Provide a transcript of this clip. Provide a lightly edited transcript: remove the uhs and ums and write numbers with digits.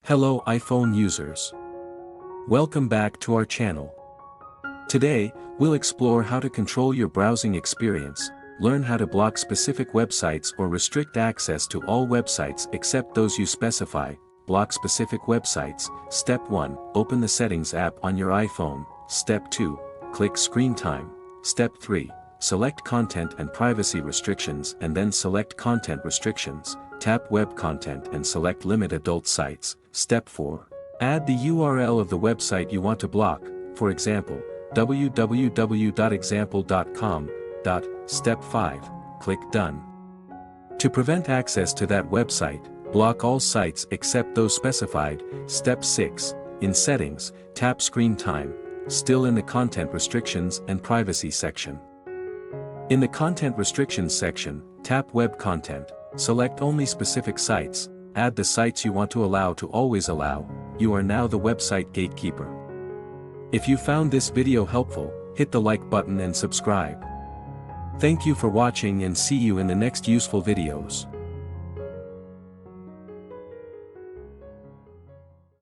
Hello iPhone users. Welcome back to our channel. Today, we'll explore how to control your browsing experience, learn how to block specific websites or restrict access to all websites except those you specify, block specific websites. Step 1, open the Settings app on your iPhone. Step 2, click Screen Time. Step 3, select Content and Privacy Restrictions and then select Content Restrictions. Tap Web Content and select Limit Adult Sites. Step 4. Add the URL of the website you want to block, for example, www.example.com. Step 5. Click Done. To prevent access to that website, block all sites except those specified. Step 6. In Settings, tap Screen Time, still in the Content Restrictions and Privacy section. In the Content Restrictions section, tap Web Content. Select only specific sites, add the sites you want to allow to always allow. You are now the website gatekeeper. If you found this video helpful, hit the like button and subscribe. Thank you for watching and see you in the next useful videos.